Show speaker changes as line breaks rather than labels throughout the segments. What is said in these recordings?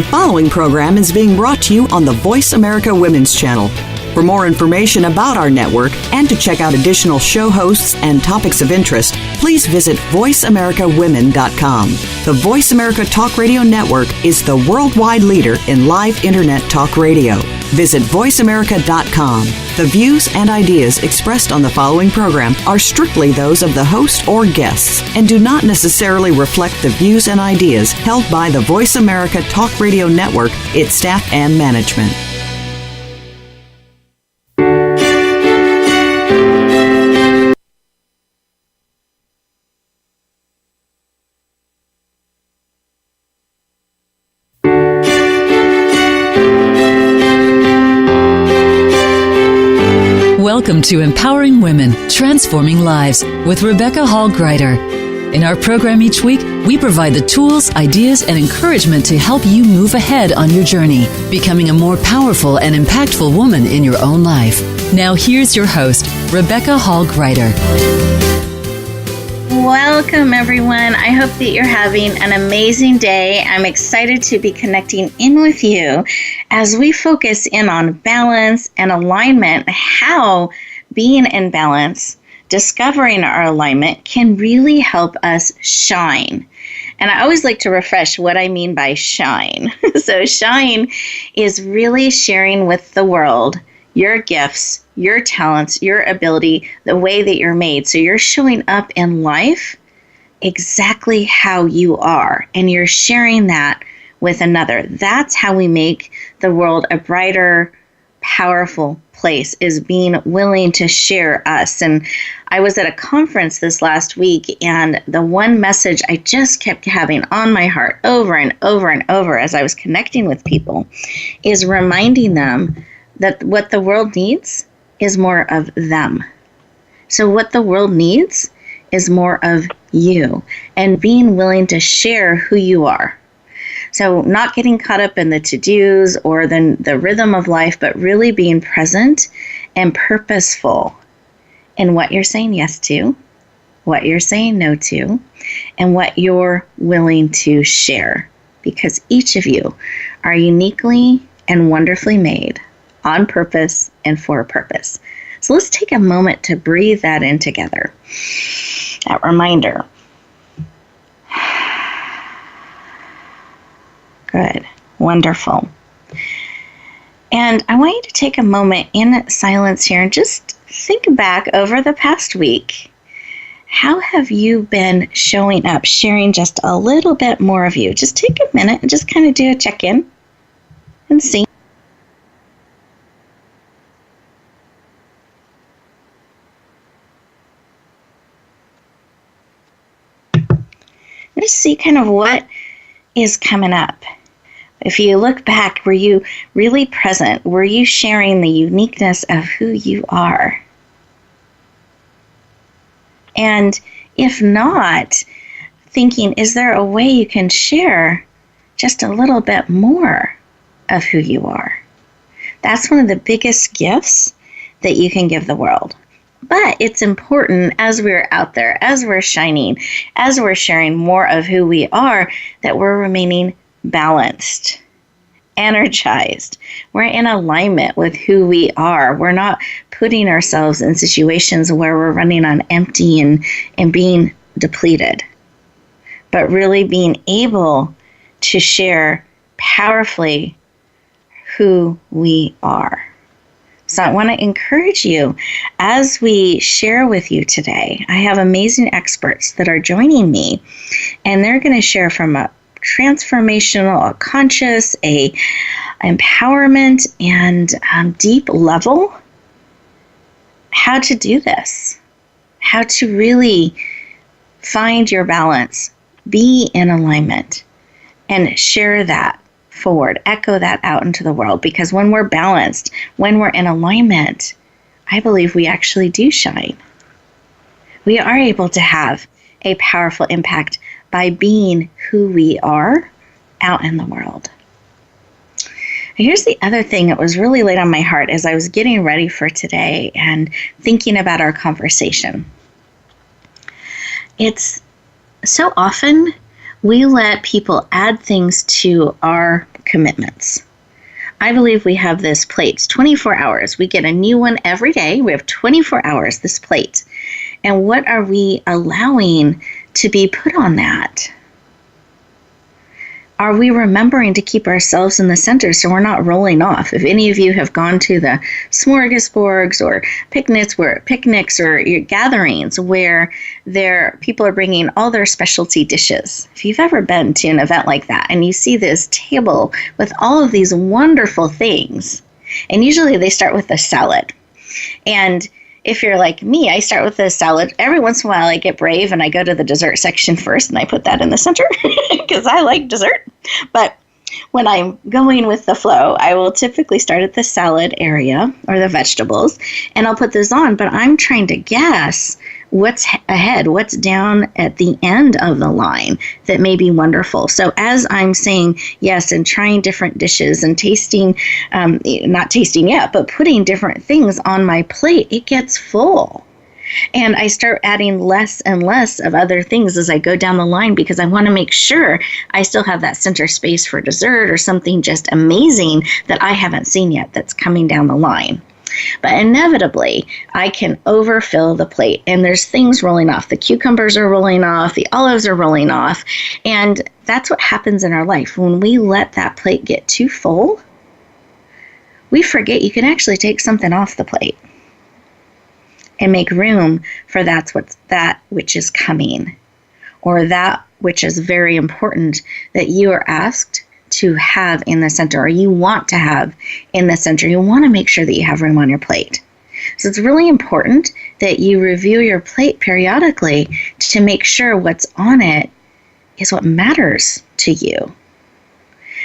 The following program is being brought to you on the Voice America Women's Channel. For more information about our network and to check out additional show hosts and topics of interest, please visit voiceamericawomen.com. The Voice America Talk Radio Network is the worldwide leader in live Internet talk radio. Visit voiceamerica.com. The views and ideas expressed on the following program are strictly those of the host or guests and do not necessarily reflect the views and ideas held by the Voice America Talk Radio Network, its staff, and management.
Welcome to Empowering Women, Transforming Lives with Rebecca Hall Gruyter. In our program each week, we provide the tools, ideas, and encouragement to help you move ahead on your journey, becoming a more powerful and impactful woman in your own life. Now here's your host, Rebecca Hall Gruyter.
Welcome, everyone. I hope that you're having an amazing day. I'm excited to be connecting in with you as we focus in on balance and alignment, how being in balance, discovering our alignment can really help us shine. And I always like to refresh what I mean by shine. So shine is really sharing with the world your gifts, your talents, your ability, the way that you're made. So you're showing up in life exactly how you are, and you're sharing that with another. That's how we make the world a brighter, powerful place, is being willing to share us. And I was at a conference this last week, and the one message I just kept having on my heart over and over and over as I was connecting with people is reminding them that what the world needs is more of them. So what the world needs is more of you and being willing to share who you are. So not getting caught up in the to-dos or the rhythm of life, but really being present and purposeful in what you're saying yes to, what you're saying no to, and what you're willing to share. Because each of you are uniquely and wonderfully made on purpose and for a purpose. So let's take a moment to breathe that in together. That reminder. Good. Wonderful. And I want you to take a moment in silence here and just think back over the past week. How have you been showing up, sharing just a little bit more of you? Just take a minute and just kind of do a check-in and see. Just see kind of what is coming up. If you look back, were you really present? Were you sharing the uniqueness of who you are? And if not, thinking, is there a way you can share just a little bit more of who you are? That's one of the biggest gifts that you can give the world. But it's important as we're out there, as we're shining, as we're sharing more of who we are, that we're remaining balanced, energized. We're in alignment with who we are. We're not putting ourselves in situations where we're running on empty and being depleted, but really being able to share powerfully who we are. So I want to encourage you as we share with you today. I have amazing experts that are joining me, and they're going to share from a transformational, a conscious, a empowerment, and deep level how to do this, how to really find your balance, be in alignment, and share that forward, echo that out into the world. Because when we're balanced, when we're in alignment, I believe we actually do shine. We are able to have a powerful impact by being who we are out in the world. Here's the other thing that was really laid on my heart as I was getting ready for today and thinking about our conversation. It's so often we let people add things to our commitments. I believe we have this plate. It's 24 hours. We get a new one every day. We have 24 hours, this plate. And what are we allowing to be put on that? Are we remembering to keep ourselves in the center so we're not rolling off? If any of you have gone to the smorgasbords or picnics or your gatherings where people are bringing all their specialty dishes. If you've ever been to an event like that and you see this table with all of these wonderful things, and usually they start with a salad. And if you're like me, I start with the salad. Every once in a while, I get brave and I go to the dessert section first and I put that in the center because I like dessert. But when I'm going with the flow, I will typically start at the salad area or the vegetables and I'll put those on. But I'm trying to guess what's ahead, what's down at the end of the line that may be wonderful. So as I'm saying yes and trying different dishes and tasting, not tasting yet, but putting different things on my plate, it gets full. And I start adding less and less of other things as I go down the line because I want to make sure I still have that center space for dessert or something just amazing that I haven't seen yet that's coming down the line. But inevitably, I can overfill the plate and there's things rolling off. The cucumbers are rolling off, the olives are rolling off. And that's what happens in our life. When we let that plate get too full, we forget you can actually take something off the plate and make room for that which is coming, or that which is very important that you are asked to have in the center, or you want to have in the center. You want to make sure that you have room on your plate. So it's really important that you review your plate periodically to make sure what's on it is what matters to you.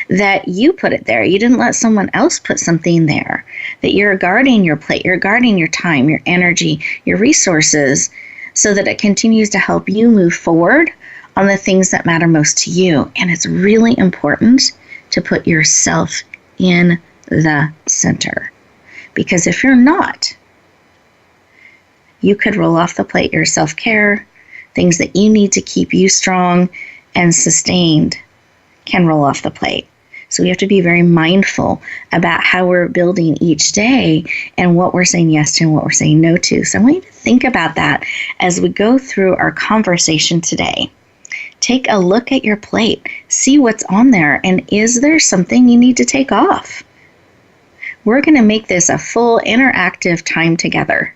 That you put it there. You didn't let someone else put something there. That you're guarding your plate, you're guarding your time, your energy, your resources, so that it continues to help you move forward on the things that matter most to you. And it's really important to put yourself in the center. Because if you're not, you could roll off the plate. Your self-care, things that you need to keep you strong and sustained can roll off the plate. So we have to be very mindful about how we're building each day and what we're saying yes to and what we're saying no to. So I want you to think about that as we go through our conversation today. Take a look at your plate. See what's on there. And is there something you need to take off? We're going to make this a full interactive time together,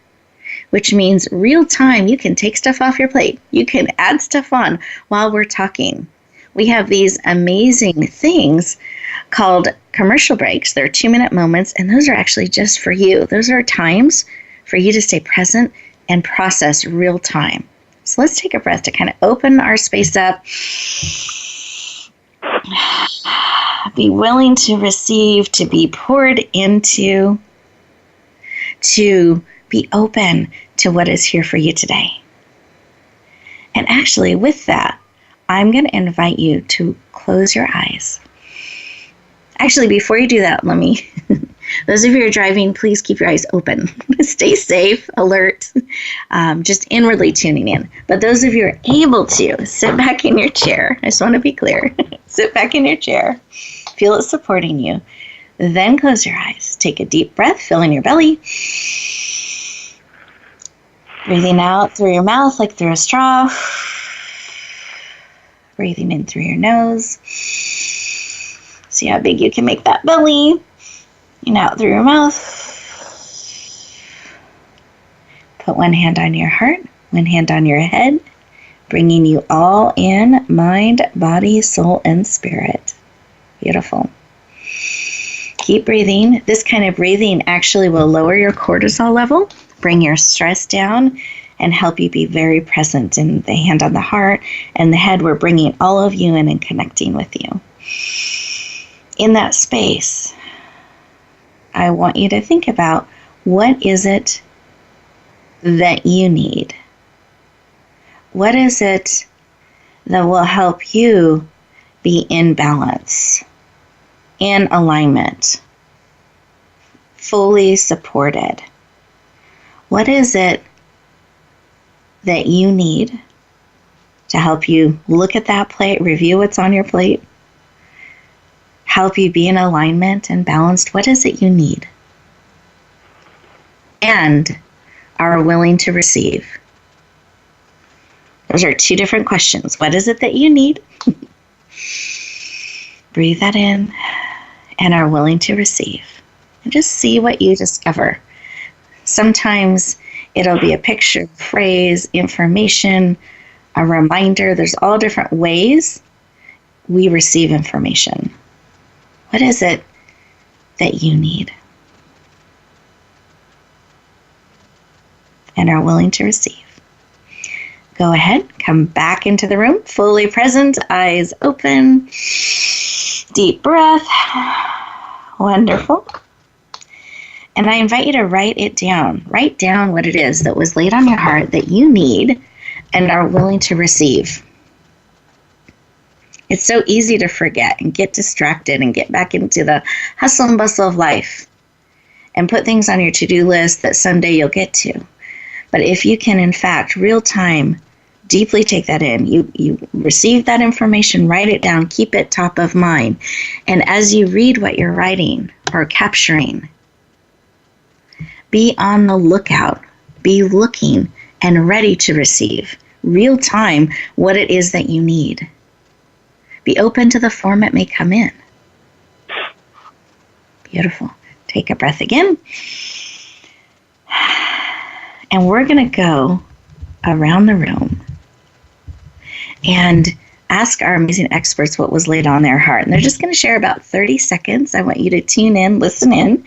which means real time. You can take stuff off your plate. You can add stuff on while we're talking. We have these amazing things called commercial breaks. They're 2-minute moments, and those are actually just for you. Those are times for you to stay present and process real time. So let's take a breath to kind of open our space up. Be willing to receive, to be poured into, to be open to what is here for you today. And actually, with that, I'm going to invite you to close your eyes. Actually, before you do that, those of you who are driving, please keep your eyes open. Stay safe, alert, just inwardly tuning in. But those of you who are able to, sit back in your chair. I just want to be clear. Sit back in your chair. Feel it supporting you. Then close your eyes. Take a deep breath, fill in your belly. Breathing out through your mouth like through a straw. Breathing in through your nose. See how big you can make that belly. And out through your mouth. Put one hand on your heart, one hand on your head, bringing you all in, mind, body, soul, and spirit. Beautiful. Keep breathing. This kind of breathing actually will lower your cortisol level, bring your stress down, and help you be very present. In the hand on the heart and the head, we're bringing all of you in and connecting with you. In that space, I want you to think about, what is it that you need? What is it that will help you be in balance, in alignment, fully supported? What is it that you need to help you look at that plate, review what's on your plate, help you be in alignment and balanced, what is it you need? And are willing to receive? Those are two different questions. What is it that you need? Breathe that in and are willing to receive. And just see what you discover. Sometimes it'll be a picture, phrase, information, a reminder. There's all different ways we receive information. What is it that you need and are willing to receive? Go ahead, come back into the room, fully present, eyes open, deep breath. Wonderful. And I invite you to write it down. Write down what it is that was laid on your heart that you need and are willing to receive. It's so easy to forget and get distracted and get back into the hustle and bustle of life and put things on your to-do list that someday you'll get to. But if you can, in fact, real time, deeply take that in, you receive that information, write it down, keep it top of mind. And as you read what you're writing or capturing, be on the lookout, be looking and ready to receive real time what it is that you need. Be open to the form it may come in. Beautiful. Take a breath again. And we're going to go around the room and ask our amazing experts what was laid on their heart. And they're just going to share about 30 seconds. I want you to tune in, listen in,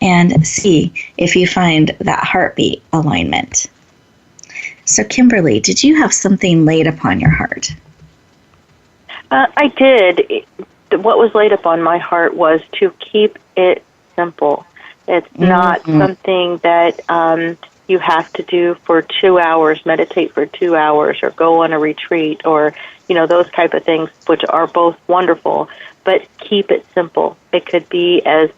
and see if you find that heartbeat alignment. So, Kimberly, did you have something laid upon your heart?
I did. What was laid upon my heart was to keep it simple. It's not something that you have to do for 2 hours, meditate for 2 hours, or go on a retreat, or those type of things, which are both wonderful, but keep it simple. It could be as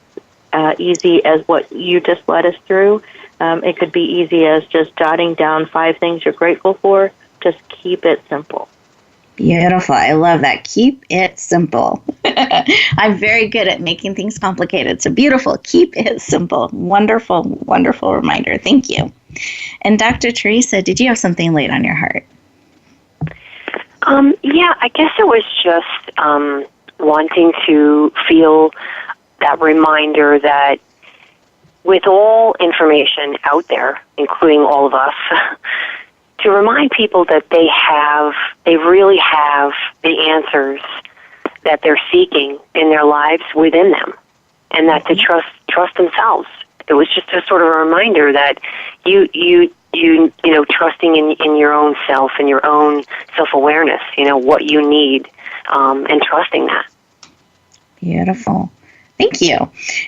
easy as what you just led us through. It could be easy as just jotting down 5 things you're grateful for. Just keep it simple.
Beautiful. I love that. Keep it simple. I'm very good at making things complicated. So beautiful. Keep it simple. Wonderful, wonderful reminder. Thank you. And Dr. Theresa, did you have something laid on your heart?
Yeah, I guess it was just wanting to feel that reminder that with all information out there, including all of us, to remind people that they really have the answers that they're seeking in their lives within them, and that to trust themselves. It was just a sort of a reminder that you trusting in your own self and your own self-awareness, what you need, and trusting that.
Beautiful. Thank you.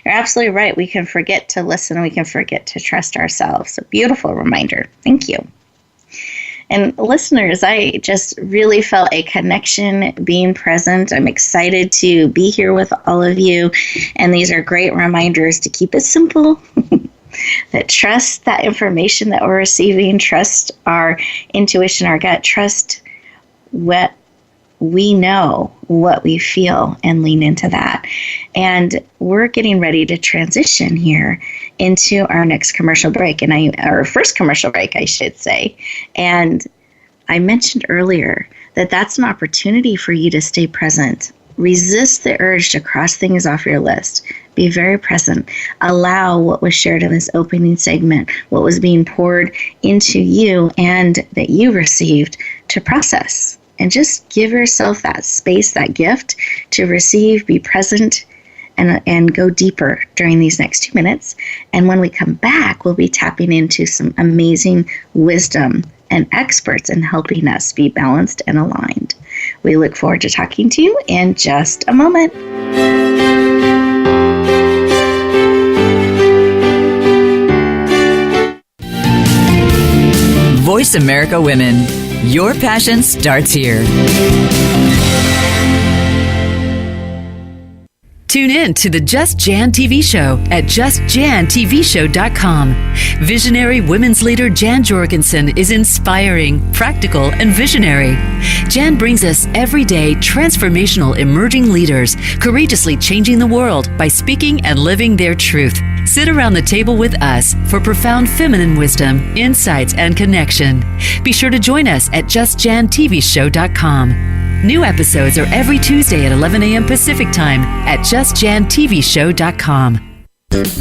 You're absolutely right. We can forget to listen. We can forget to trust ourselves. A beautiful reminder. Thank you. And listeners, I just really felt a connection being present. I'm excited to be here with all of you. And these are great reminders to keep it simple, that trust that information that we're receiving, trust our intuition, our gut, trust what we know, what we feel, and lean into that. And we're getting ready to transition here into our next commercial break, our first commercial break, I should say. And I mentioned earlier that that's an opportunity for you to stay present. Resist the urge to cross things off your list. Be very present. Allow what was shared in this opening segment, what was being poured into you and that you received, to process. And just give yourself that space, that gift to receive, be present, and go deeper during these next 2 minutes. And when we come back, we'll be tapping into some amazing wisdom and experts in helping us be balanced and aligned. We look forward to talking to you in just a moment.
Voice America Women. Your passion starts here. Tune in to the Just Jan TV show at justjantvshow.com. Visionary women's leader Jan Jorgensen is inspiring, practical, and visionary. Jan brings us everyday transformational emerging leaders, courageously changing the world by speaking and living their truth. Sit around the table with us for profound feminine wisdom, insights, and connection. Be sure to join us at justjantvshow.com. New episodes are every Tuesday at 11 a.m. Pacific Time at justjantvshow.com.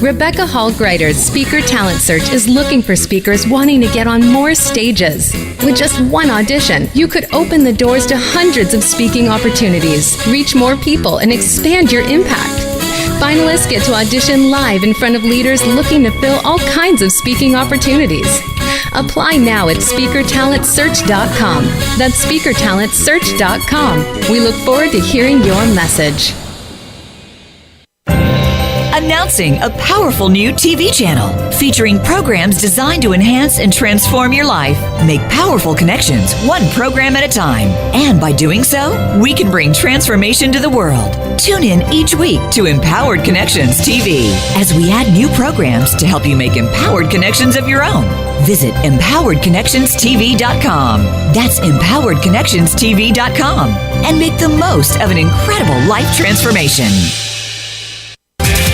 Rebecca Hall Gruyter's Speaker Talent Search is looking for speakers wanting to get on more stages. With just one audition, you could open the doors to hundreds of speaking opportunities, reach more people, and expand your impact. Finalists get to audition live in front of leaders looking to fill all kinds of speaking opportunities. Apply now at speakertalentsearch.com. That's speakertalentsearch.com. We look forward to hearing your message.
Announcing a powerful new TV channel featuring programs designed to enhance and transform your life. Make powerful connections, one program at a time. And by doing so, we can bring transformation to the world. Tune in each week to Empowered Connections TV as we add new programs to help you make empowered connections of your own. Visit empoweredconnectionstv.com. That's empoweredconnectionstv.com. And make the most of an incredible life transformation.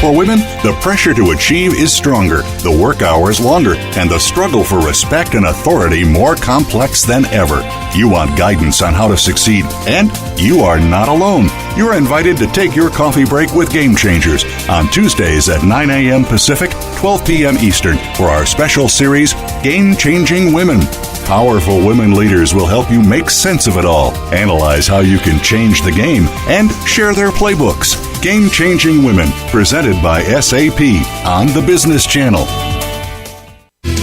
For women, the pressure to achieve is stronger, the work hours longer, and the struggle for respect and authority more complex than ever. You want guidance on how to succeed, and you are not alone. You're invited to take your coffee break with Game Changers on Tuesdays at 9 a.m. Pacific, 12 p.m. Eastern for our special series, Game Changing Women. Powerful women leaders will help you make sense of it all, analyze how you can change the game, and share their playbooks. Game Changing Women, presented by SAP on the Business Channel.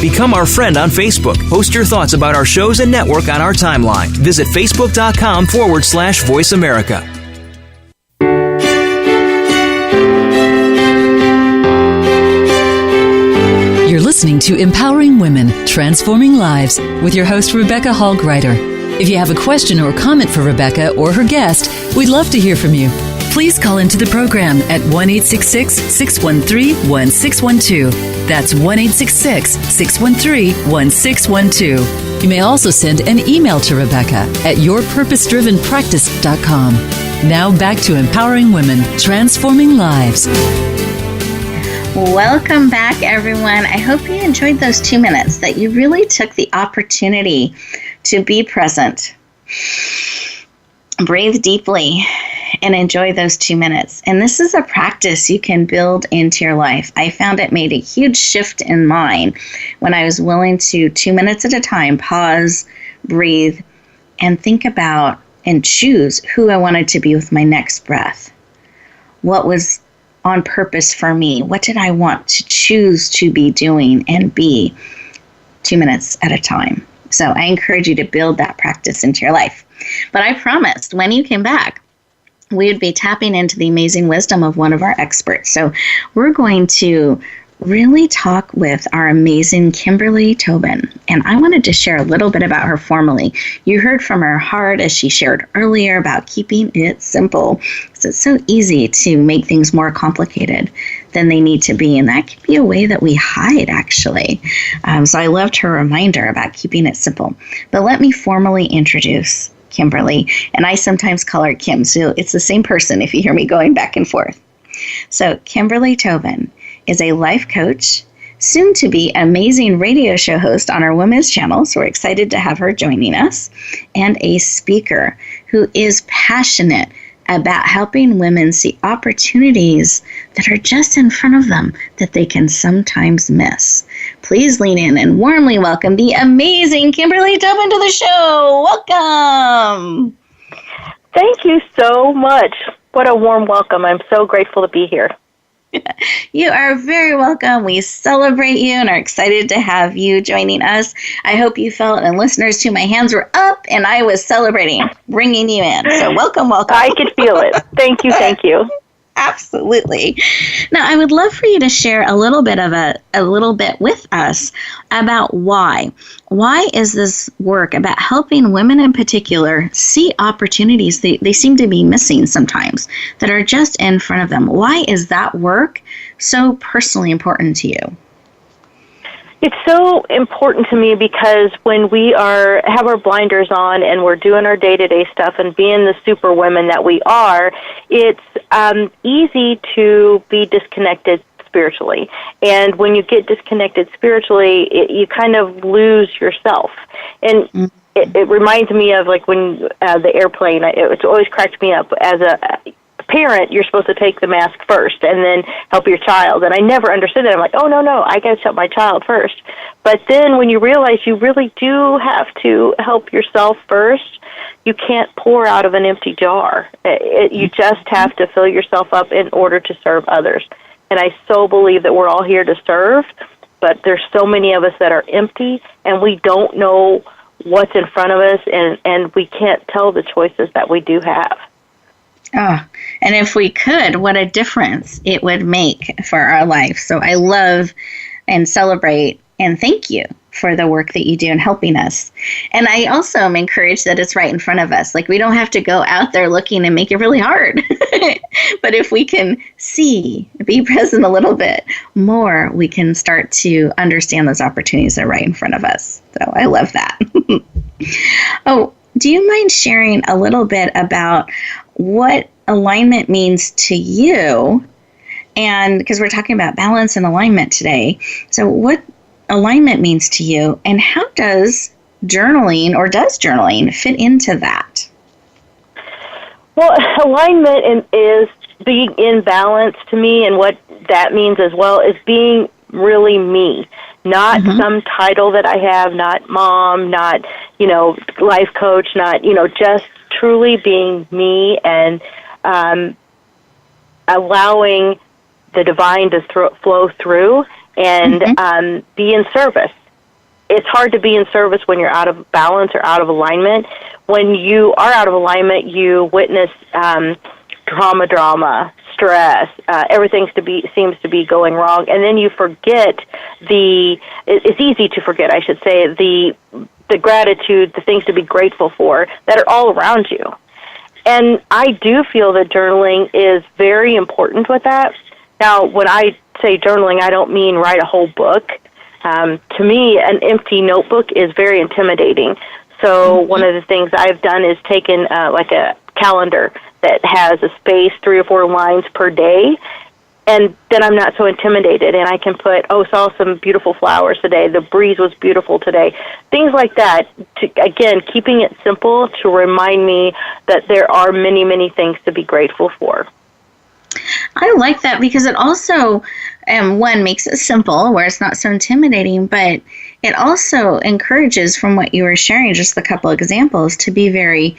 Become our friend on Facebook. Post your thoughts about our shows and network on our timeline. Visit facebook.com/Voice America.
You're listening to Empowering Women, Transforming Lives with your host, Rebecca Hall Gruyter. If you have a question or comment for Rebecca or her guest, we'd love to hear from you. Please call into the program at 1-866-613-1612. That's 1-866-613-1612. You may also send an email to Rebecca at yourpurposedrivenpractice.com. Now back to Empowering Women, Transforming Lives.
Welcome back, everyone. I hope you enjoyed those 2 minutes, that you really took the opportunity to be present. Breathe deeply and enjoy those 2 minutes. And this is a practice you can build into your life. I found it made a huge shift in mine when I was willing to 2 minutes at a time pause, breathe, and think about and choose who I wanted to be with my next breath. What was on purpose for me? What did I want to choose to be doing and be 2 minutes at a time? So I encourage you to build that practice into your life. But I promised when you came back, we would be tapping into the amazing wisdom of one of our experts. So we're going to really talk with our amazing Kimberly Tobin. And I wanted to share a little bit about her formally. You heard from her heart as she shared earlier about keeping it simple. Because it's so easy to make things more complicated than they need to be. And that can be a way that we hide, actually. So I loved her reminder about keeping it simple. But let me formally introduce Kimberly. And I sometimes call her Kim. So it's the same person if you hear me going back and forth. So Kimberly Tobin is a life coach, soon to be amazing radio show host on our women's channel. So we're excited to have her joining us, and a speaker who is passionate about helping women see opportunities that are just in front of them that they can sometimes miss. Please lean in and warmly welcome the amazing Kimberly Tobin to the show. Welcome.
Thank you so much. What a warm welcome. I'm so grateful to be here.
You are very welcome. We celebrate you and are excited to have you joining us. I hope you felt, and listeners too, my hands were up and I was celebrating, bringing you in. So welcome.
I could feel it. Thank you.
Absolutely. Now, I would love for you to share a little bit with us about why. Why is this work about helping women in particular see opportunities they seem to be missing sometimes that are just in front of them? Why is that work so personally important to you?
It's so important to me because when we have our blinders on and we're doing our day-to-day stuff and being the super women that we are, it's easy to be disconnected spiritually. And when you get disconnected spiritually, you kind of lose yourself. And it reminds me of like when the airplane, it's always cracked me up as a parent, you're supposed to take the mask first and then help your child. And I never understood that. I'm like, oh, no, I got to help my child first. But then when you realize you really do have to help yourself first, you can't pour out of an empty jar. You just have to fill yourself up in order to serve others. And I so believe that we're all here to serve, but there's so many of us that are empty, and we don't know what's in front of us, and we can't tell the choices that we do have.
Oh, and if we could, what a difference it would make for our life. So I love and celebrate and thank you for the work that you do in helping us. And I also am encouraged that it's right in front of us. Like, we don't have to go out there looking and make it really hard. But if we can be present a little bit more, we can start to understand those opportunities that are right in front of us. So I love that. Oh, do you mind sharing a little bit about what alignment means to you? And because we're talking about balance and alignment today, so what alignment means to you, and how does journaling fit into that?
Well, alignment is being in balance to me, and what that means as well is being really me. Not some title that I have, not mom, not, life coach, not, just truly being me and allowing the divine to flow through and be in service. It's hard to be in service when you're out of balance or out of alignment. When you are out of alignment, you witness drama, stress, everything seems to be going wrong, and then you forget it's easy to forget, I should say, the gratitude, the things to be grateful for that are all around you. And I do feel that journaling is very important with that. Now, when I say journaling, I don't mean write a whole book. To me, an empty notebook is very intimidating. So one of the things I've done is taken like a calendar that has a space, 3 or 4 lines per day, and then I'm not so intimidated, and I can put, saw some beautiful flowers today, the breeze was beautiful today, things like that, again, keeping it simple to remind me that there are many, many things to be grateful for.
I like that because it also, one, makes it simple where it's not so intimidating, but it also encourages, from what you were sharing, just a couple examples, to be very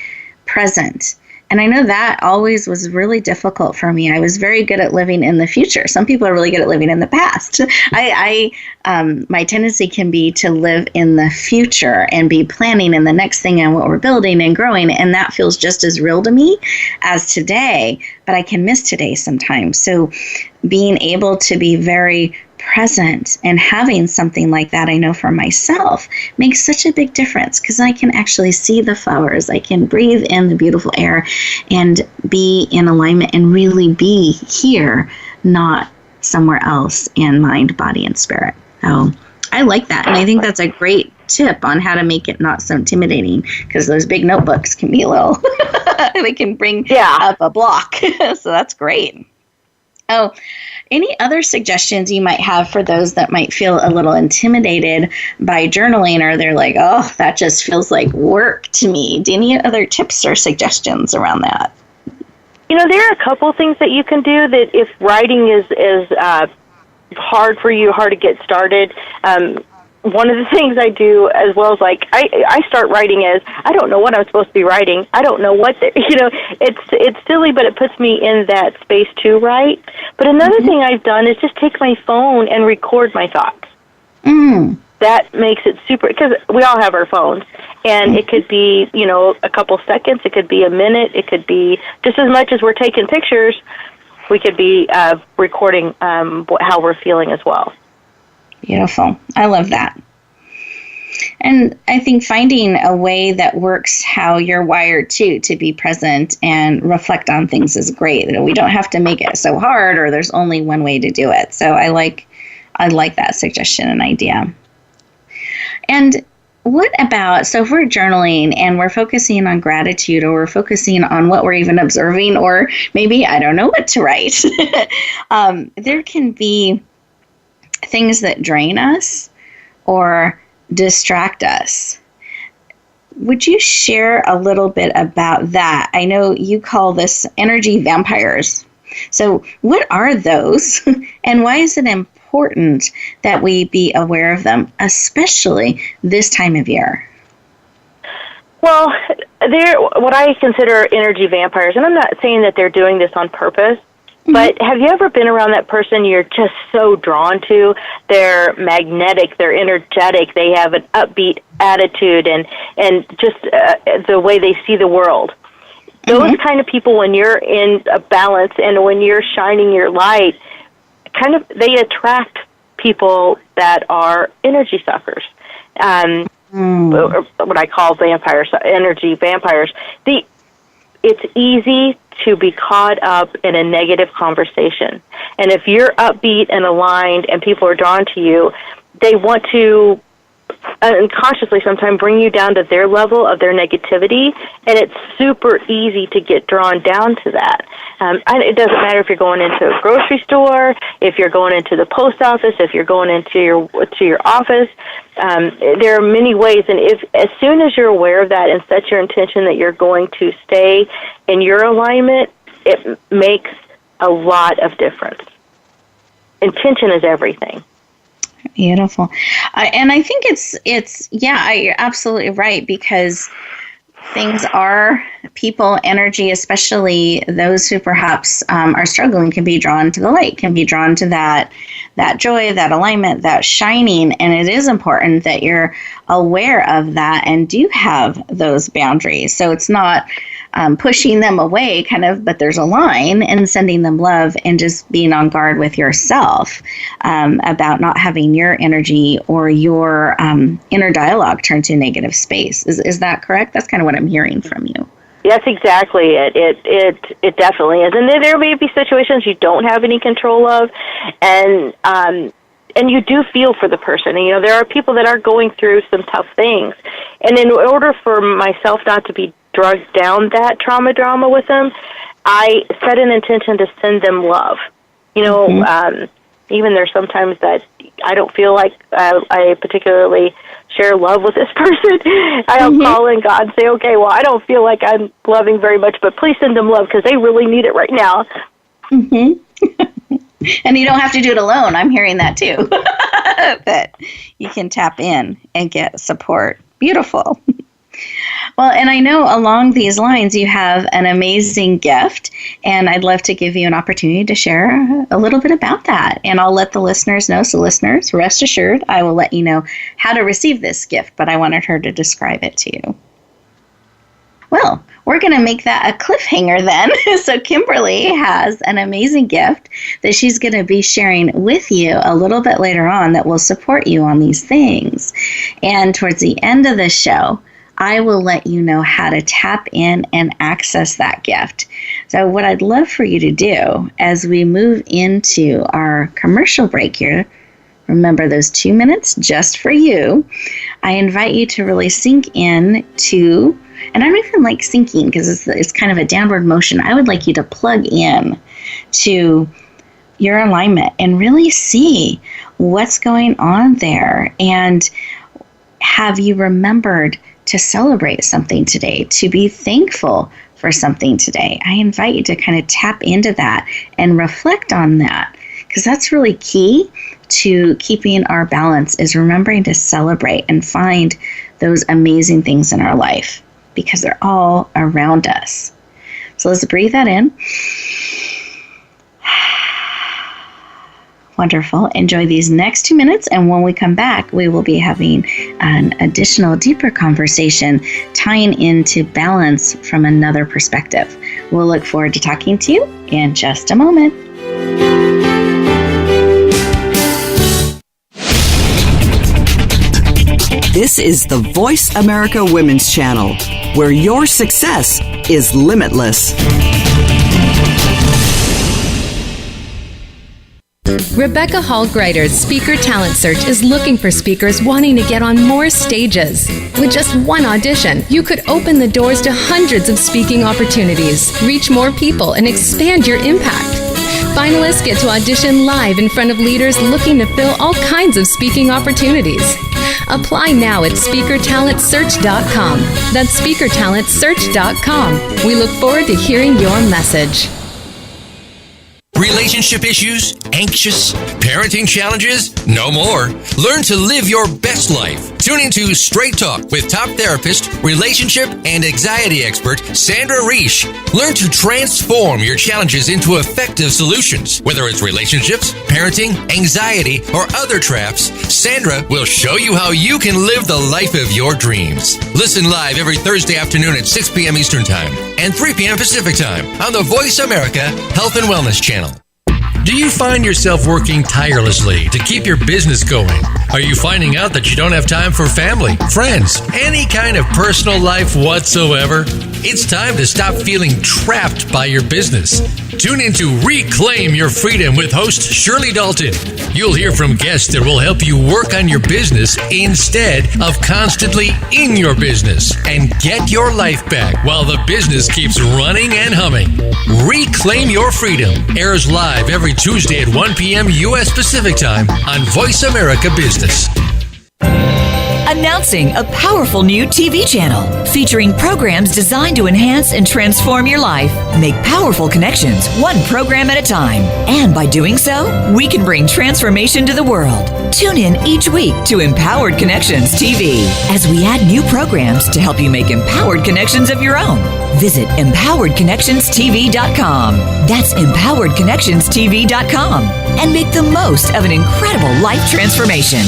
present. And I know that always was really difficult for me. I was very good at living in the future. Some people are really good at living in the past. My tendency can be to live in the future and be planning in the next thing and what we're building and growing. And that feels just as real to me as today, but I can miss today sometimes. So being able to be very present and having something like that, I know for myself, makes such a big difference because I can actually see the flowers. I can breathe in the beautiful air and be in alignment and really be here, not somewhere else in mind, body, and spirit. Oh, I like that. And I think that's a great tip on how to make it not so intimidating, because those big notebooks can be a little, they can bring up a block. So that's great. Oh, any other suggestions you might have for those that might feel a little intimidated by journaling, or they're like, oh, that just feels like work to me? Any other tips or suggestions around that?
There are a couple things that you can do that if writing is hard for you, hard to get started. One of the things I do as well is I start writing as I don't know what I'm supposed to be writing. I don't know what it's silly, but it puts me in that space to write. But another thing I've done is just take my phone and record my thoughts. That makes it super, because we all have our phones, and it could be a couple seconds, it could be a minute, it could be just as much as we're taking pictures. we could be recording how we're feeling as well.
Beautiful. I love that. And I think finding a way that works how you're wired to be present and reflect on things is great. We don't have to make it so hard, or there's only one way to do it. So I like that suggestion and idea. And what about, so if we're journaling and we're focusing on gratitude, or we're focusing on what we're even observing, or maybe I don't know what to write, there can be things that drain us or distract us. Would you share a little bit about that? I know you call this energy vampires. So what are those, and why is it important that we be aware of them, especially this time of year?
Well, they're what I consider energy vampires, and I'm not saying that they're doing this on purpose, but have you ever been around that person you're just so drawn to? They're magnetic, they're energetic, they have an upbeat attitude, and just the way they see the world. Those kind of people, when you're in a balance and when you're shining your light, they attract people that are energy suckers. What I call vampires, energy vampires. It's easy to be caught up in a negative conversation. And if you're upbeat and aligned and people are drawn to you, they want to unconsciously sometimes bring you down to their level of their negativity, and it's super easy to get drawn down to that. It doesn't matter if you're going into a grocery store, if you're going into the post office, if you're going into your office. There are many ways, and as soon as you're aware of that and set your intention that you're going to stay in your alignment, it makes a lot of difference. Intention is everything.
Beautiful. And I think you're absolutely right, because things are, people, energy, especially those who perhaps are struggling, can be drawn to the light, can be drawn to that joy, that alignment, that shining. And it is important that you're aware of that and do have those boundaries. So it's not pushing them away, but there's a line, and sending them love, and just being on guard with yourself about not having your energy or your inner dialogue turn to a negative space. Is that correct? That's kind of what I'm hearing from you.
That's exactly it. It definitely is. And there may be situations you don't have any control of, and you do feel for the person. And, there are people that are going through some tough things. And in order for myself not to be drugged down that drama with them, I set an intention to send them love. Even there's sometimes that I don't feel like I particularly share love with this person. I'll call in God and say, okay, well, I don't feel like I'm loving very much, but please send them love because they really need it right now.
And you don't have to do it alone. I'm hearing that too. That you can tap in and get support. Beautiful. Well, and I know along these lines you have an amazing gift, and I'd love to give you an opportunity to share a little bit about that. And I'll let the listeners know. So listeners, rest assured, I will let you know how to receive this gift, but I wanted her to describe it to you. Well, we're going to make that a cliffhanger then. So Kimberly has an amazing gift that she's going to be sharing with you a little bit later on that will support you on these things. And towards the end of the show, I will let you know how to tap in and access that gift. So what I'd love for you to do as we move into our commercial break here, remember those 2 minutes just for you, I invite you to really sink in to, and I don't even like sinking because it's kind of a downward motion. I would like you to plug in to your alignment and really see what's going on there. And have you remembered to celebrate something today, to be thankful for something today? I invite you to kind of tap into that and reflect on that, because that's really key to keeping our balance, is remembering to celebrate and find those amazing things in our life, because they're all around us. So let's breathe that in. Wonderful. Enjoy these next 2 minutes, and when we come back, we will be having an additional, deeper conversation tying into balance from another perspective. We'll look forward to talking to you in just a moment.
This is the Voice America Women's Channel, where your success is limitless.
Rebecca Hall Gruyter's Speaker Talent Search is looking for speakers wanting to get on more stages. With just one audition, you could open the doors to hundreds of speaking opportunities, reach more people, and expand your impact. Finalists get to audition live in front of leaders looking to fill all kinds of speaking opportunities. Apply now at speakertalentsearch.com. That's speakertalentsearch.com. We look forward to hearing your message.
Relationship issues? Anxious? Parenting challenges? No more. Learn to live your best life. Tune into Straight Talk with top therapist, relationship, and anxiety expert Sandra Reish. Learn to transform your challenges into effective solutions. Whether it's relationships, parenting, anxiety, or other traps, Sandra will show you how you can live the life of your dreams. Listen live every Thursday afternoon at 6 p.m. Eastern Time and 3 p.m. Pacific Time on the Voice America Health and Wellness Channel. Do you find yourself working tirelessly to keep your business going? Are you finding out that you don't have time for family, friends, any kind of personal life whatsoever? It's time to stop feeling trapped by your business. Tune in to Reclaim Your Freedom with host Shirley Dalton. You'll hear from guests that will help you work on your business instead of constantly in your business and get your life back while the business keeps running and humming. Reclaim Your Freedom airs live every Tuesday at 1 p.m. U.S. Pacific Time on Voice America Business.
Announcing a powerful new TV channel featuring programs designed to enhance and transform your life. Make powerful connections, one program at a time. And by doing so, we can bring transformation to the world. Tune in each week to Empowered Connections TV as we add new programs to help you make empowered connections of your own. Visit empoweredconnectionstv.com. That's empoweredconnectionstv.com. And make the most of an incredible life transformation.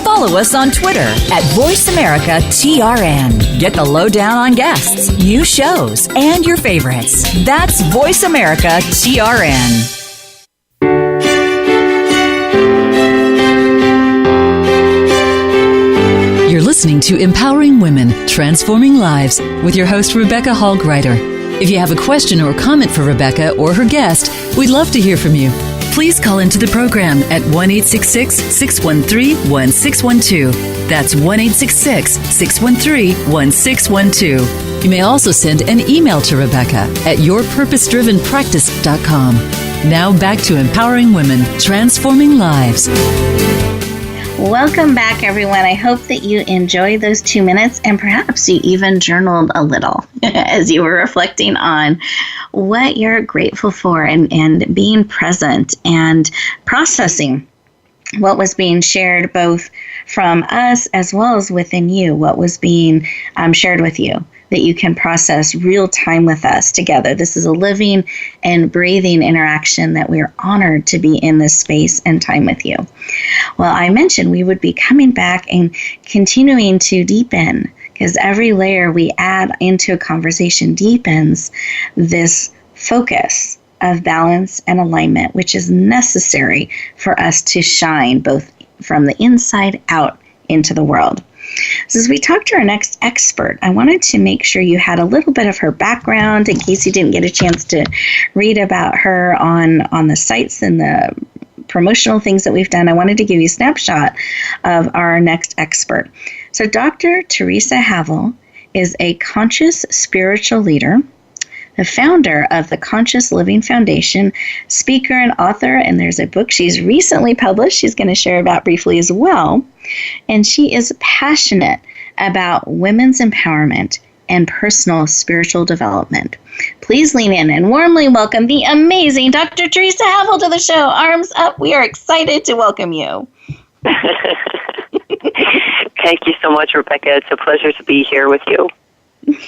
Follow us on Twitter at VoiceAmericaTRN. Get the lowdown on guests, new shows, and your favorites. That's VoiceAmericaTRN.
You're listening to Empowering Women, Transforming Lives with your host, Rebecca Hall Gruyter. If you have a question or comment for Rebecca or her guest, we'd love to hear from you. Please call into the program at 1-866-613-1612. That's 1-866-613-1612. You may also send an email to Rebecca at yourpurposedrivenpractice.com. Now back to Empowering Women, Transforming Lives.
Welcome back, everyone. I hope that you enjoyed those 2 minutes and perhaps you even journaled a little as you were reflecting on what you're grateful for and being present and processing what was being shared both from us as well as within you, what was being shared with you, that you can process real time with us together. This is a living and breathing interaction that we're honored to be in this space and time with you. Well, I mentioned we would be coming back and continuing to deepen, because every layer we add into a conversation deepens this focus of balance and alignment, which is necessary for us to shine both from the inside out into the world. So as we talk to our next expert, I wanted to make sure you had a little bit of her background in case you didn't get a chance to read about her on the sites and the promotional things that we've done. I wanted to give you a snapshot of our next expert. So Dr. Theresa Havel is a conscious spiritual leader, the founder of the Conscious Living Foundation, speaker and author, and there's a book she's recently published she's going to share about briefly as well. And she is passionate about women's empowerment and personal spiritual development. Please lean in and warmly welcome the amazing Dr. Theresa Havel to the show. Arms up. We are excited to welcome you.
Thank you so much, Rebecca. It's a pleasure to be here with you.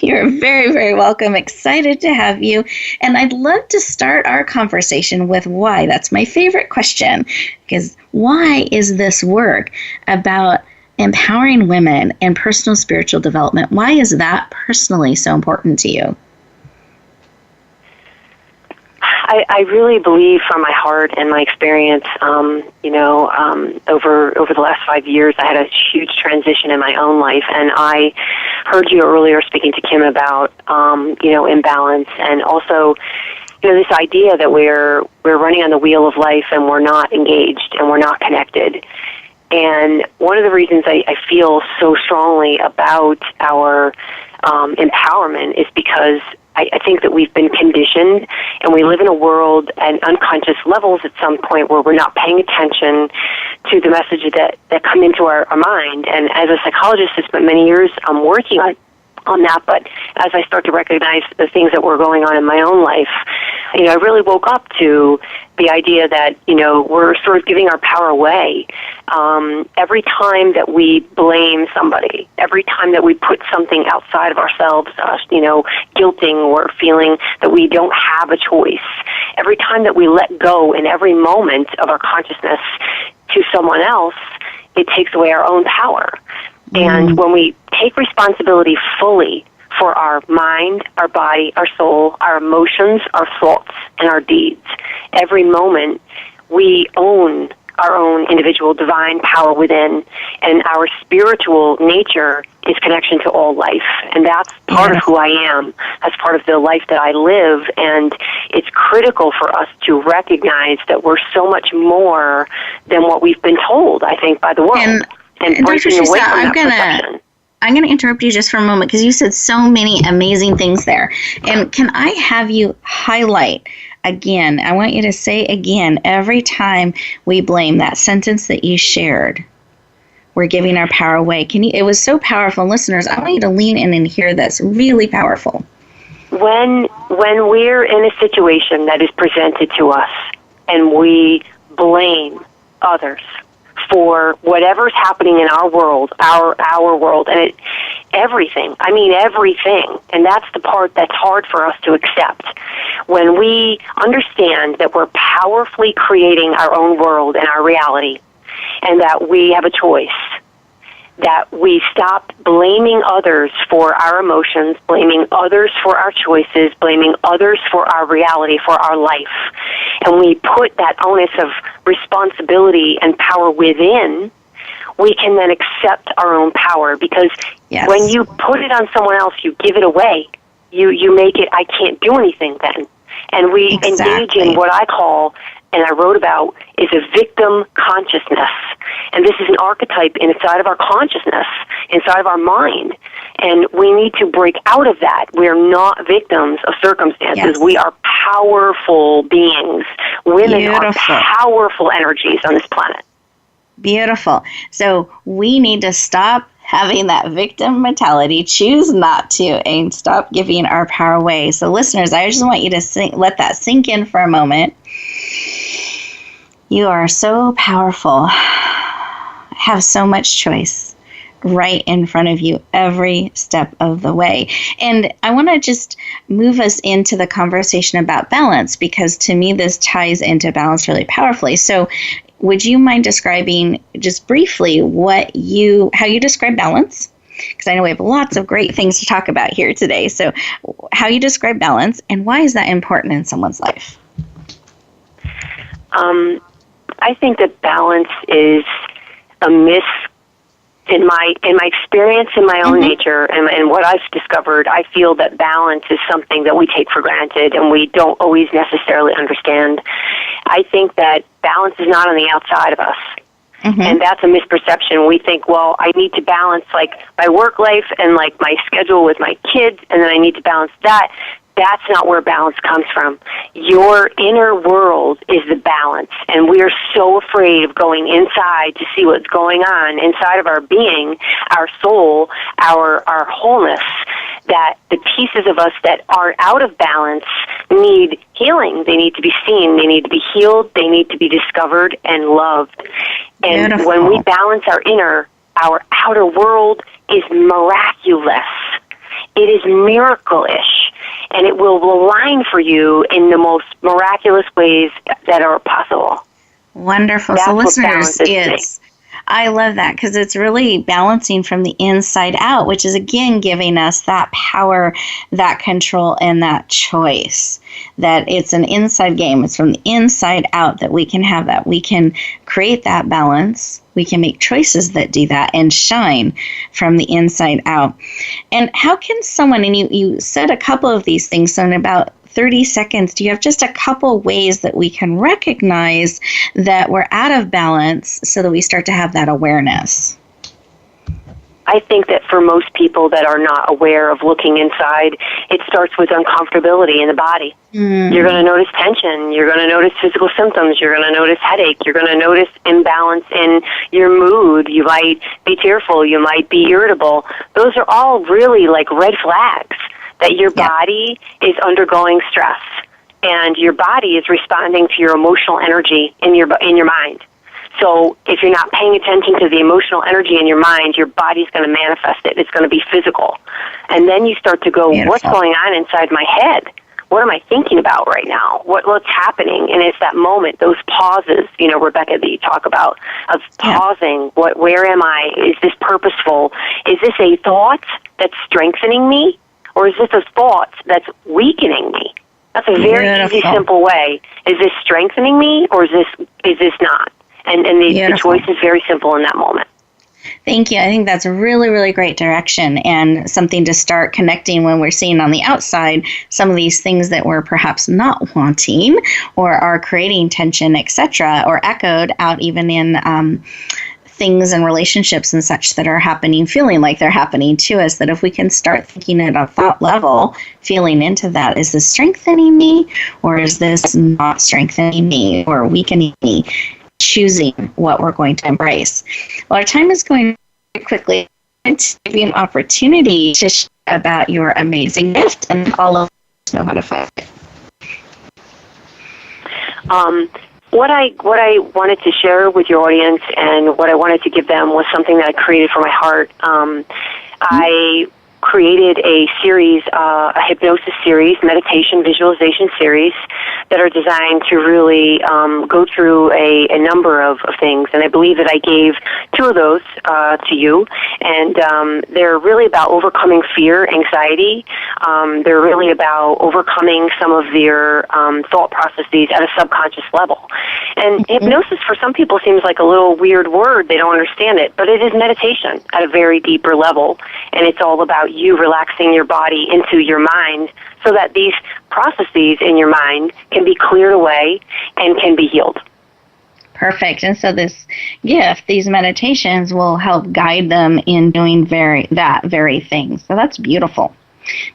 You're very, very welcome. Excited to have you. And I'd love to start our conversation with why. That's my favorite question, because why is this work about empowering women and personal spiritual development? Why is that personally so important to you?
I really believe from my heart and my experience, over the last 5 years, I had a huge transition in my own life, and I heard you earlier speaking to Kim about, imbalance, and also, this idea that we're running on the wheel of life and we're not engaged and we're not connected. And one of the reasons I feel so strongly about our empowerment is because I think that we've been conditioned, and we live in a world at unconscious levels at some point where we're not paying attention to the messages that come into our mind. And as a psychologist, I spent many years working on that, but as I start to recognize the things that were going on in my own life, I really woke up to the idea that, we're sort of giving our power away. Every time that we blame somebody, every time that we put something outside of ourselves, guilting or feeling that we don't have a choice, every time that we let go in every moment of our consciousness to someone else, it takes away our own power. And when we take responsibility fully for our mind, our body, our soul, our emotions, our thoughts, and our deeds, every moment we own our own individual divine power within, and our spiritual nature is connection to all life. And that's part of who I am. That's part of the life that I live. And it's critical for us to recognize that we're so much more than what we've been told, I think, by the world. And breaking away from that perception.
I'm going to interrupt you just for a moment because you said so many amazing things there. And can I have you highlight again? I want you to say again, every time we blame, that sentence that you shared, we're giving our power away. It was so powerful. Listeners, I want you to lean in and hear this. Really powerful.
When we're in a situation that is presented to us and we blame others for whatever's happening in our world, our world, and everything. I mean, everything. And that's the part that's hard for us to accept. When we understand that we're powerfully creating our own world and our reality, and that we have a choice, that we stop blaming others for our emotions, blaming others for our choices, blaming others for our reality, for our life. And we put that onus of responsibility and power within, we can then accept our own power. Because when you put it on someone else, you give it away. You make it, I can't do anything then. And we engage in what I call, and I wrote about, is a victim consciousness. And this is an archetype inside of our consciousness, inside of our mind. And we need to break out of that. We're not victims of circumstances. Yes. We are powerful beings. Women are powerful energies on this planet.
Beautiful. So we need to stop having that victim mentality, choose not to, and stop giving our power away. So listeners, I just want you to let that sink in for a moment. You are so powerful, have so much choice right in front of you every step of the way. And I want to just move us into the conversation about balance, because to me this ties into balance really powerfully. So would you mind describing just briefly how you describe balance? Because I know we have lots of great things to talk about here today. So how you describe balance, and why is that important in someone's life?
I think that balance is a myth in my experience, in my own nature, and what I've discovered. I feel that balance is something that we take for granted and we don't always necessarily understand. I think that balance is not on the outside of us. And that's a misperception. We think, well, I need to balance like my work life and like my schedule with my kids, and then I need to balance that. That's not where balance comes from. Your inner world is the balance, and we are so afraid of going inside to see what's going on inside of our being, our soul, our wholeness, that the pieces of us that are out of balance need healing. They need to be seen. They need to be healed. They need to be discovered and loved. And Beautiful. When we balance our inner, our outer world is miraculous. It is miracle-ish, and it will align for you in the most miraculous ways that are possible.
Wonderful.
That's
so listeners, I love that because it's really balancing from the inside out, which is, again, giving us that power, that control, and that choice. That it's an inside game. It's from the inside out that we can have that. We can create that balance. We can make choices that do that and shine from the inside out. And how can someone, and you said a couple of these things, so in about 30 seconds, do you have just a couple ways that we can recognize that we're out of balance so that we start to have that awareness?
I think that for most people that are not aware of looking inside, it starts with uncomfortability in the body. You're going to notice tension. You're going to notice physical symptoms. You're going to notice headache. You're going to notice imbalance in your mood. You might be tearful. You might be irritable. Those are all really like red flags that your body is undergoing stress, and your body is responding to your emotional energy in your mind. So if you're not paying attention to the emotional energy in your mind, your body's going to manifest it. It's going to be physical. And then you start to go, what's going on inside my head? What am I thinking about right now? What's happening? And it's that moment, those pauses, Rebecca, that you talk about, of pausing. Where am I? Is this purposeful? Is this a thought that's strengthening me? Or is this a thought that's weakening me? That's a very easy, simple way. Is this strengthening me, or is this not? And the choice is very simple in that moment.
Thank you. I think that's a really, really great direction and something to start connecting when we're seeing on the outside some of these things that we're perhaps not wanting or are creating tension, etc., or echoed out even in things and relationships and such that are happening, feeling like they're happening to us, that if we can start thinking at a thought level, feeling into that, is this strengthening me, or is this not strengthening me or weakening me? Choosing what we're going to embrace. Well, our time is going quickly. I'm going to give you an opportunity to share about your amazing gift, and all of us know how to find it.
What I wanted to share with your audience and what I wanted to give them was something that I created for my heart. I created a series, a hypnosis series, meditation visualization series, that are designed to really go through a number of things. And I believe that I gave two of those to you. And they're really about overcoming fear, anxiety. They're really about overcoming some of their thought processes at a subconscious level. And hypnosis for some people seems like a little weird word. They don't understand it. But it is meditation at a very deeper level. And it's all about you relaxing your body into your mind so that these processes in your mind can be cleared away and can be healed.
Perfect. And so this gift, these meditations, will help guide them in doing that very thing. So that's beautiful.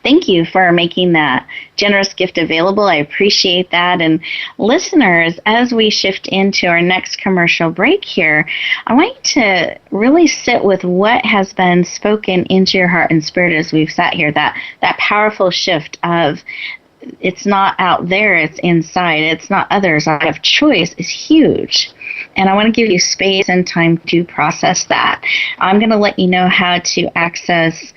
Thank you for making that generous gift available. I appreciate that. And listeners, as we shift into our next commercial break here, I want you to really sit with what has been spoken into your heart and spirit as we've sat here, that powerful shift of it's not out there, it's inside, it's not others. I have choice is huge. And I want to give you space and time to process that. I'm going to let you know how to access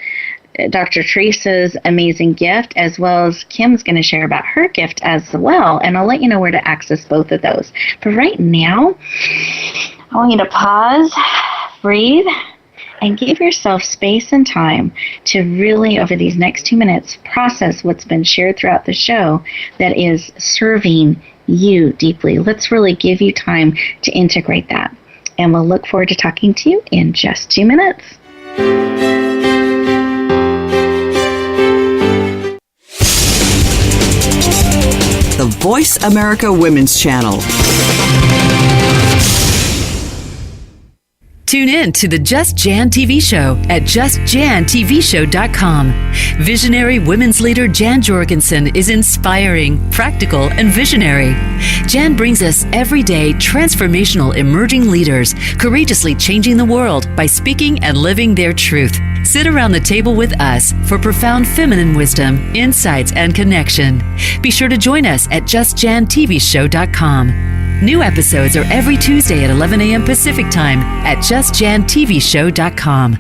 Dr. Theresa's amazing gift, as well as Kim's going to share about her gift as well, and I'll let you know where to access both of those. But right now, I want you to pause, breathe, and give yourself space and time to really, over these next 2 minutes, process what's been shared throughout the show that is serving you deeply. Let's really give you time to integrate that. And we'll look forward to talking to you in just 2 minutes.
The Voice America Women's Channel.
Tune in to the Just Jan TV show at justjantvshow.com. Visionary women's leader Jan Jorgensen is inspiring, practical, and visionary. Jan brings us everyday transformational emerging leaders, courageously changing the world by speaking and living their truth. Sit around the table with us for profound feminine wisdom, insights, and connection. Be sure to join us at justjantvshow.com. New episodes are every Tuesday at 11 a.m. Pacific Time at justjantvshow.com.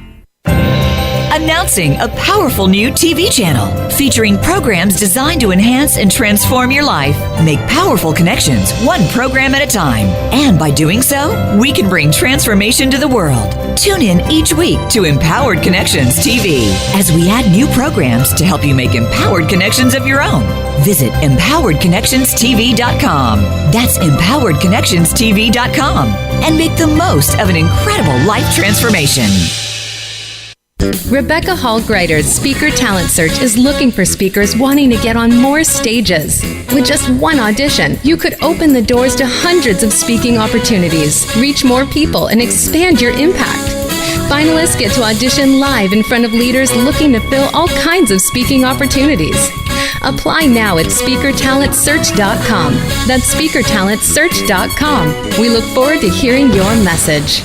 Announcing a powerful new TV channel featuring programs designed to enhance and transform your life. Make powerful connections, one program at a time. And by doing so, we can bring transformation to the world. Tune in each week to Empowered Connections TV as we add new programs to help you make empowered connections of your own. Visit empoweredconnectionstv.com. That's empoweredconnectionstv.com. And make the most of an incredible life transformation.
Rebecca Hall Gruyter's Speaker Talent Search is looking for speakers wanting to get on more stages. With just one audition, you could open the doors to hundreds of speaking opportunities, reach more people, and expand your impact. Finalists get to audition live in front of leaders looking to fill all kinds of speaking opportunities. Apply now at speakertalentsearch.com. That's speakertalentsearch.com. We look forward to hearing your message.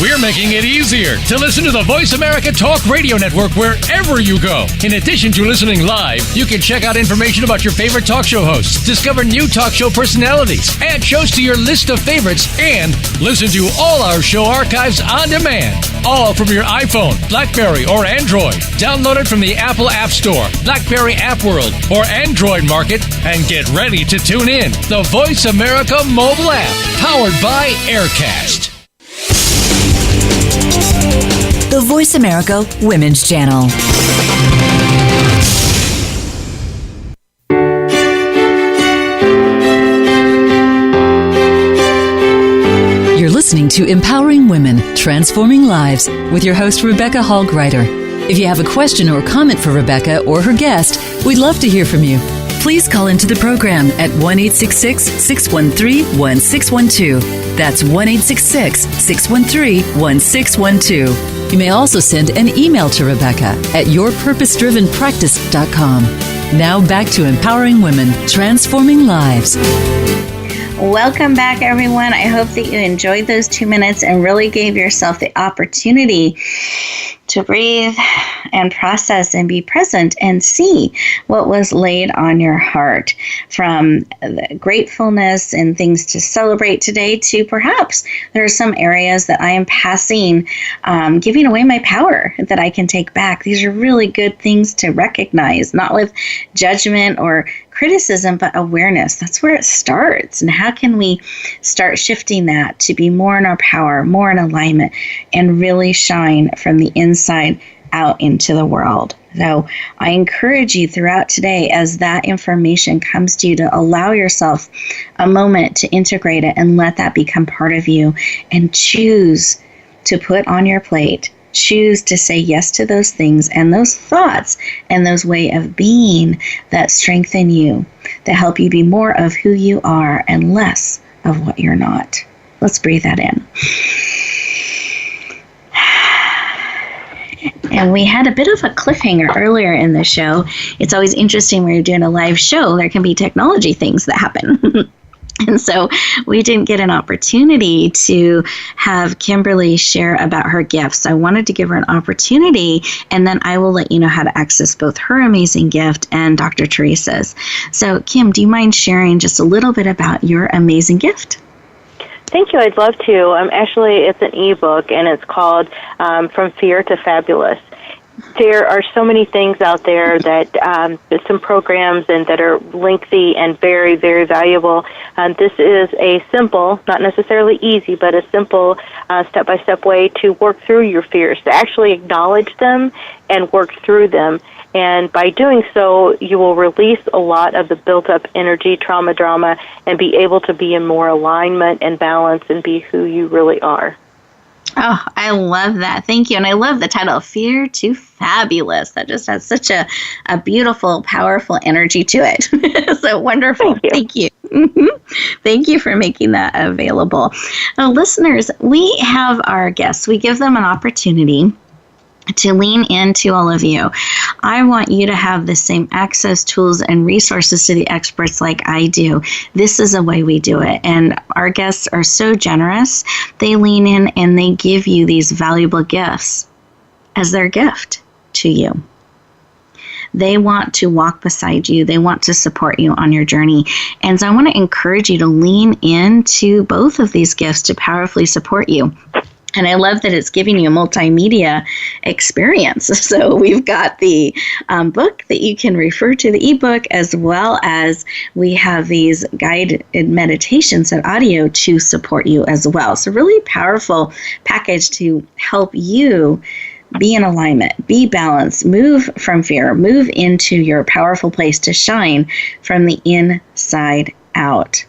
We're making it easier to listen to the Voice America Talk Radio Network wherever you go. In addition to listening live, you can check out information about your favorite talk show hosts, discover new talk show personalities, add shows to your list of favorites, and listen to all our show archives on demand. All from your iPhone, BlackBerry, or Android. Download it from the Apple App Store, BlackBerry App World, or Android Market, and get ready to tune in. The Voice America mobile app, powered by Aircast.
The Voice America Women's Channel.
You're listening to Empowering Women, Transforming Lives with your host, Rebecca Hall Gruyter. If you have a question or comment for Rebecca or her guest, we'd love to hear from you. Please call into the program at 1-866-613-1612. That's 1-866-613-1612. You may also send an email to Rebecca at yourpurposedrivenpractice.com. Now back to Empowering Women, Transforming Lives.
Welcome back, everyone. I hope that you enjoyed those 2 minutes and really gave yourself the opportunity to breathe and process and be present and see what was laid on your heart, from the gratefulness and things to celebrate today to perhaps there are some areas that I am passing, giving away my power that I can take back. These are really good things to recognize, not with judgment or criticism, but awareness. That's where it starts. And how can we start shifting that to be more in our power, more in alignment, and really shine from the inside out into the world? So I encourage you throughout today, as that information comes to you, to allow yourself a moment to integrate it and let that become part of you, and choose to put on your plate. Choose to say yes to those things and those thoughts and those way of being that strengthen you, that help you be more of who you are and less of what you're not. Let's breathe that in. And we had a bit of a cliffhanger earlier in the show. It's always interesting when you're doing a live show, there can be technology things that happen. And so we didn't get an opportunity to have Kimberly share about her gifts. I wanted to give her an opportunity, and then I will let you know how to access both her amazing gift and Dr. Theresa's. So, Kim, do you mind sharing just a little bit about your amazing gift?
Thank you. I'd love to. It's an ebook, and it's called From Fear to Fabulous. There are so many things out there that some programs and that are lengthy and very, very valuable. This is a simple, not necessarily easy, but a simple step-by-step way to work through your fears, to actually acknowledge them and work through them. And by doing so, you will release a lot of the built-up energy, trauma, drama, and be able to be in more alignment and balance and be who you really are.
Oh, I love that. Thank you. And I love the title, Fear to Fabulous. That just has such a beautiful, powerful energy to it. So wonderful. Thank you. Thank you for making that available. Now, listeners, we have our guests. We give them an opportunity to lean into all of you. I want you to have the same access, tools, and resources to the experts like I do. This is the way we do it. And our guests are so generous. They lean in and they give you these valuable gifts as their gift to you. They want to walk beside you. They want to support you on your journey. And so I want to encourage you to lean into both of these gifts to powerfully support you. And I love that it's giving you a multimedia experience. So we've got the book that you can refer to, the ebook, as well as we have these guided meditations and audio to support you as well. So really powerful package to help you be in alignment, be balanced, move from fear, move into your powerful place to shine from the inside out.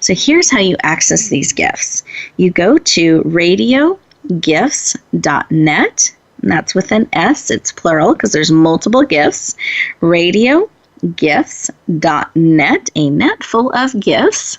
So here's how you access these gifts. You go to radiogifts.net, and that's with an S, it's plural because there's multiple gifts. Radiogifts.net, a net full of gifts.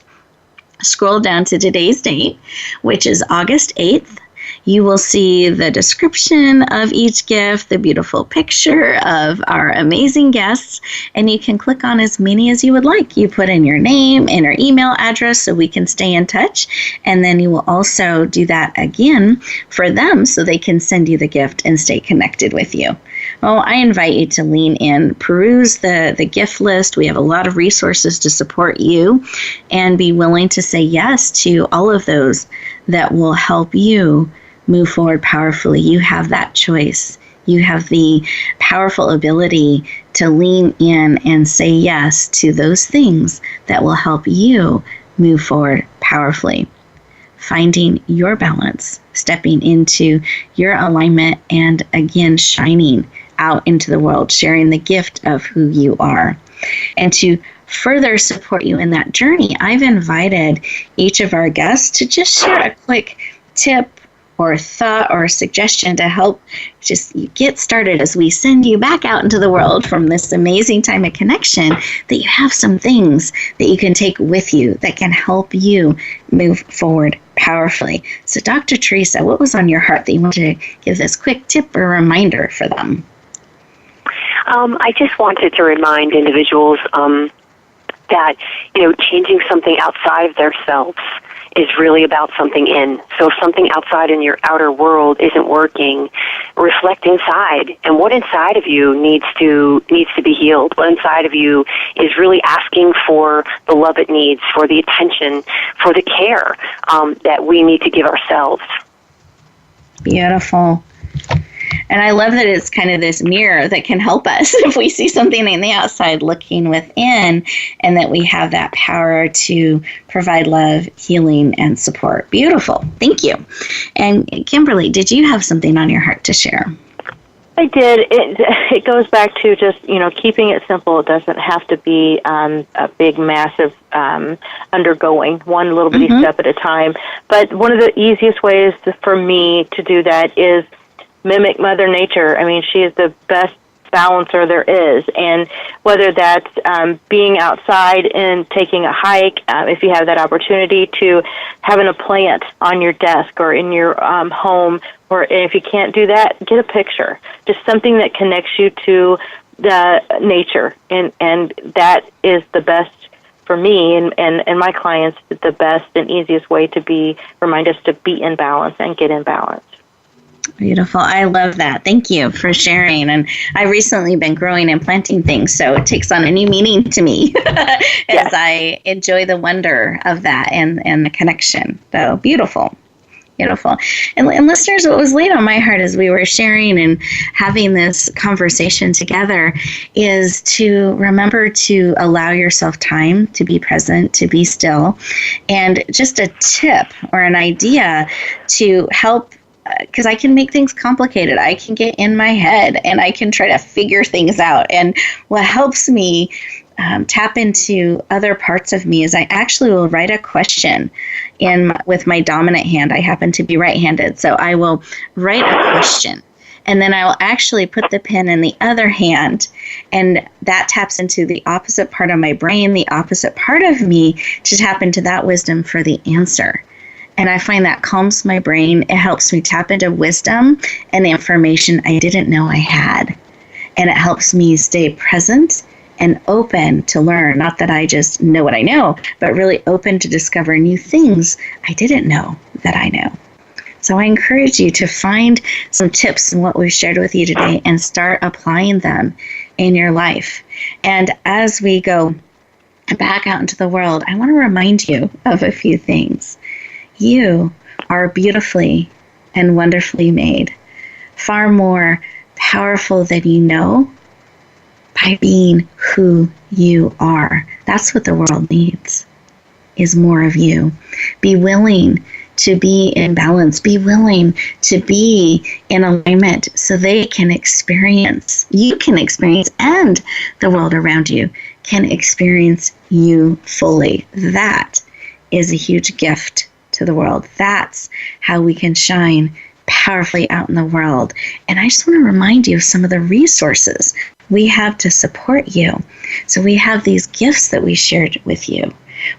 Scroll down to today's date, which is August 8th. You will see the description of each gift, the beautiful picture of our amazing guests, and you can click on as many as you would like. You put in your name and your email address so we can stay in touch, and then you will also do that again for them so they can send you the gift and stay connected with you. Well, I invite you to lean in, peruse the gift list. We have a lot of resources to support you, and be willing to say yes to all of those that will help you move forward powerfully. You have that choice. You have the powerful ability to lean in and say yes to those things that will help you move forward powerfully. Finding your balance, stepping into your alignment, and again, shining out into the world, sharing the gift of who you are. And to further support you in that journey, I've invited each of our guests to just share a quick tip or thought or suggestion to help just get started as we send you back out into the world from this amazing time of connection, that you have some things that you can take with you that can help you move forward powerfully. So Dr. Theresa, what was on your heart that you wanted to give this quick tip or reminder for them?
I just wanted to remind individuals that, changing something outside of themselves is really about something in. So if something outside in your outer world isn't working, reflect inside. And what inside of you needs to be healed? What inside of you is really asking for the love it needs, for the attention, for the care that we need to give ourselves.
Beautiful. And I love that it's kind of this mirror that can help us if we see something in the outside looking within, and that we have that power to provide love, healing, and support. Beautiful. Thank you. And Kimberly, did you have something on your heart to share?
I did. It goes back to just, keeping it simple. It doesn't have to be a big, massive undergoing, one little bitty step at a time. But one of the easiest ways for me to do that is mimic Mother Nature. I mean, she is the best balancer there is. And whether that's being outside and taking a hike, if you have that opportunity, to having a plant on your desk or in your home, or if you can't do that, get a picture. Just something that connects you to the nature. And that is the best for me and my clients, the best and easiest way to remind us to be in balance and get in balance.
Beautiful. I love that. Thank you for sharing. And I've recently been growing and planting things, so it takes on a new meaning to me as I enjoy the wonder of that and the connection. So beautiful. Beautiful. And listeners, what was laid on my heart as we were sharing and having this conversation together is to remember to allow yourself time to be present, to be still. And just a tip or an idea to help, because I can make things complicated. I can get in my head and I can try to figure things out. And what helps me tap into other parts of me is I actually will write a question with my dominant hand. I happen to be right-handed, so I will write a question. And then I will actually put the pen in the other hand, and that taps into the opposite part of my brain, the opposite part of me, to tap into that wisdom for the answer. And I find that calms my brain. It helps me tap into wisdom and the information I didn't know I had. And it helps me stay present and open to learn. Not that I just know what I know, but really open to discover new things I didn't know that I know. So I encourage you to find some tips in what we've shared with you today and start applying them in your life. And as we go back out into the world, I want to remind you of a few things. You are beautifully and wonderfully made, far more powerful than you know, by being who you are. That's what the world needs, is more of you. Be willing to be in balance. Be willing to be in alignment so they can experience, you can experience, and the world around you can experience you fully. That is a huge gift to the world. That's how we can shine powerfully out in the world. And I just want to remind you of some of the resources we have to support you. So we have these gifts that we shared with you.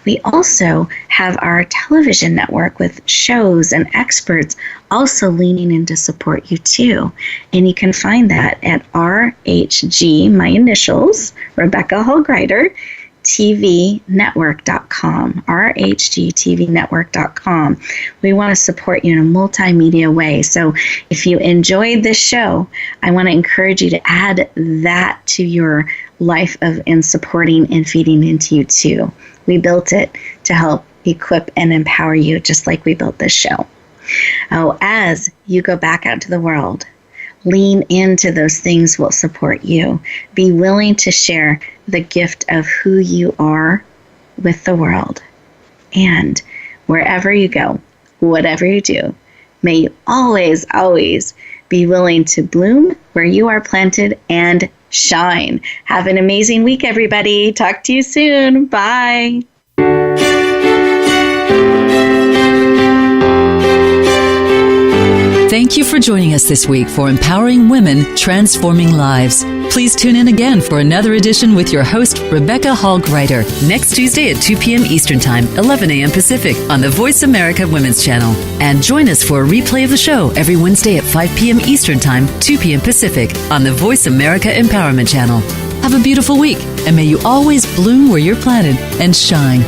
We also have our television network with shows and experts also leaning in to support you too. And you can find that at RHG, my initials, Rebecca Hall Gruyter, tvnetwork.com, rhgtvnetwork.com. We want to support you in a multimedia way. So if you enjoyed this show, I want to encourage you to add that to your life of in supporting and feeding into you too. We built it to help equip and empower you, just like we built this show. Oh, as you go back out to the world, lean into those things that will support you. Be willing to share the gift of who you are with the world. And wherever you go, whatever you do, may you always, always be willing to bloom where you are planted and shine. Have an amazing week, everybody. Talk to you soon. Bye.
Thank you for joining us this week for Empowering Women, Transforming Lives. Please tune in again for another edition with your host, Rebecca Hall Gruyter, next Tuesday at 2 p.m. Eastern Time, 11 a.m. Pacific on the Voice America Women's Channel. And join us for a replay of the show every Wednesday at 5 p.m. Eastern Time, 2 p.m. Pacific on the Voice America Empowerment Channel. Have a beautiful week, and may you always bloom where you're planted and shine.